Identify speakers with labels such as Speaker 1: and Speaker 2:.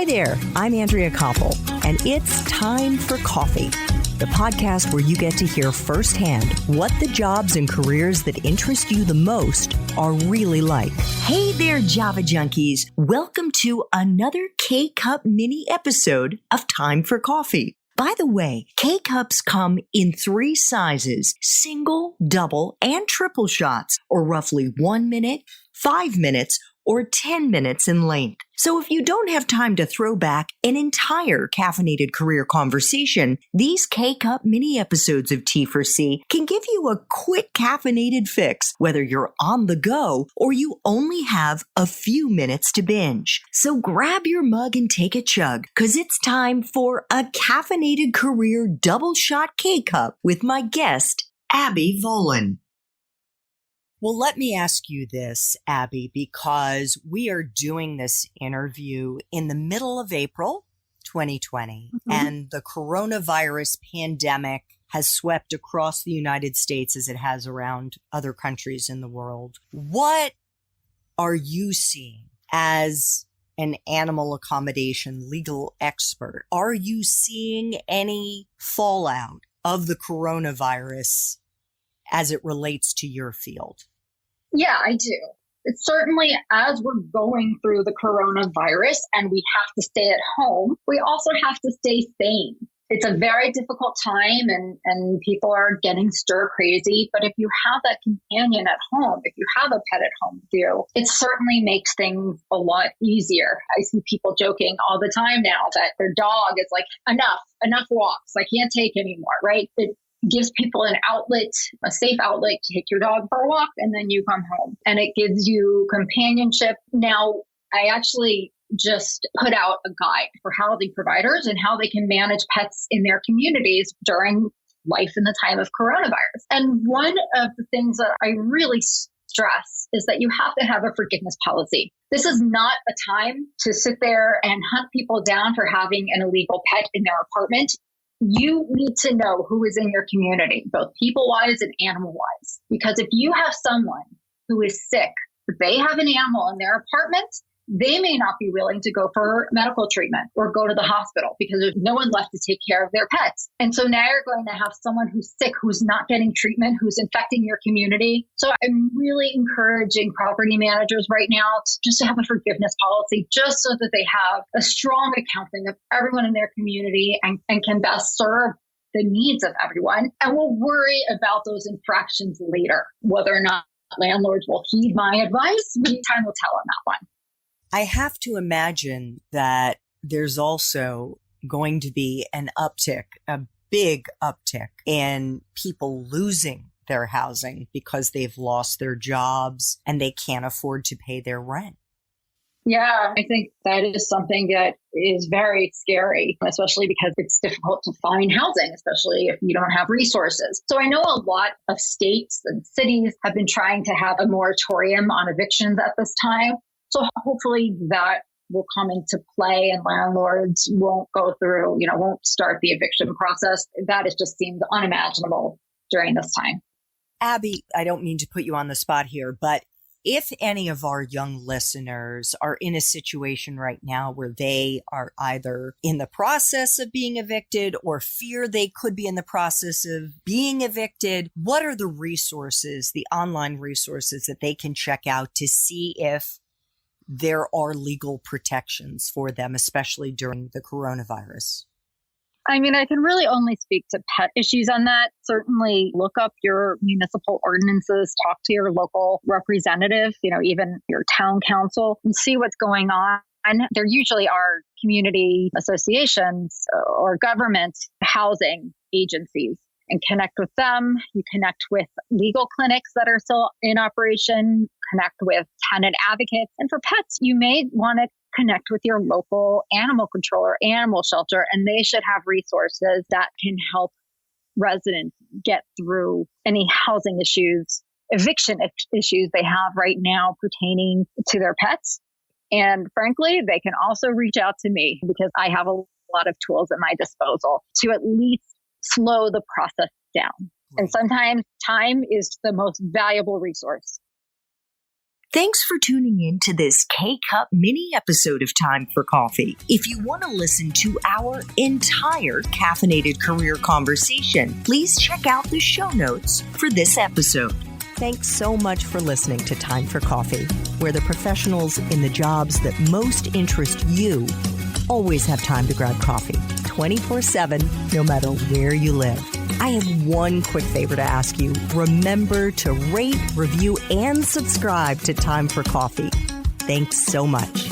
Speaker 1: Hi there, I'm Andrea Koppel, and it's time for coffee, the podcast where you get to hear firsthand what the jobs and careers that interest you the most are really like. Hey there, Java junkies. Welcome to another K-Cup mini episode of Time for Coffee. By the way, K-Cups come in 3 sizes, single, double, and triple shots, or roughly 1 minute, 5 minutes, or 10 minutes in length. So if you don't have time to throw back an entire caffeinated career conversation, these K-Cup mini episodes of T4C can give you a quick caffeinated fix, whether you're on the go or you only have a few minutes to binge. So grab your mug and take a chug, because it's time for a caffeinated career double shot K-Cup with my guest, Abby Volin. Well, let me ask you this, Abby, because we are doing this interview in the middle of April 2020, and the coronavirus pandemic has swept across the United States as it has around other countries in the world. What are you seeing as an animal accommodation legal expert? Are you seeing any fallout of the coronavirus as it relates to your field?
Speaker 2: Yeah, I do. It's certainly, as we're going through the coronavirus and we have to stay at home, we also have to stay sane. It's a very difficult time and people are getting stir crazy. But if you have that companion at home, if you have a pet at home with you, it certainly makes things a lot easier. I see people joking all the time now that their dog is like, enough walks. I can't take anymore, right? It gives people an outlet, a safe outlet to take your dog for a walk, and then you come home. And it gives you companionship. Now, I actually just put out a guide for housing providers and how they can manage pets in their communities during life in the time of coronavirus. And one of the things that I really stress is that you have to have a forgiveness policy. This is not a time to sit there and hunt people down for having an illegal pet in their apartment. You need to know who is in your community, both people-wise and animal-wise. Because if you have someone who is sick, if they have an animal in their apartment, they may not be willing to go for medical treatment or go to the hospital because there's no one left to take care of their pets. And so now you're going to have someone who's sick, who's not getting treatment, who's infecting your community. So I'm really encouraging property managers right now just to have a forgiveness policy, just so that they have a strong accounting of everyone in their community and can best serve the needs of everyone. And we'll worry about those infractions later. Whether or not landlords will heed my advice, time will tell on that one.
Speaker 1: I have to imagine that there's also going to be an uptick, a big uptick in people losing their housing because they've lost their jobs and they can't afford to pay their rent.
Speaker 2: Yeah, I think that is something that is very scary, especially because it's difficult to find housing, especially if you don't have resources. So I know a lot of states and cities have been trying to have a moratorium on evictions at this time. So hopefully that will come into play and landlords won't go through, won't start the eviction process. That just seems unimaginable during this time.
Speaker 1: Abby, I don't mean to put you on the spot here, but if any of our young listeners are in a situation right now where they are either in the process of being evicted or fear they could be in the process of being evicted, what are the resources, the online resources that they can check out to see if there are legal protections for them, especially during the coronavirus?
Speaker 2: I mean, I can really only speak to pet issues on that. Certainly look up your municipal ordinances, talk to your local representative, even your town council, and see what's going on. And there usually are community associations or government housing agencies, and connect with them. You connect with legal clinics that are still in operation, connect with tenant advocates. And for pets, you may want to connect with your local animal control or animal shelter, and they should have resources that can help residents get through any housing issues, eviction issues they have right now pertaining to their pets. And frankly, they can also reach out to me because I have a lot of tools at my disposal to at least slow the process down. Right. And sometimes time is the most valuable resource.
Speaker 1: Thanks for tuning in to this K-Cup mini episode of Time for Coffee. If you want to listen to our entire caffeinated career conversation, please check out the show notes for this episode. Thanks so much for listening to Time for Coffee, where the professionals in the jobs that most interest you always have time to grab coffee 24/7, no matter where you live. I have one quick favor to ask you. Remember to rate, review, and subscribe to Time for Coffee. Thanks so much.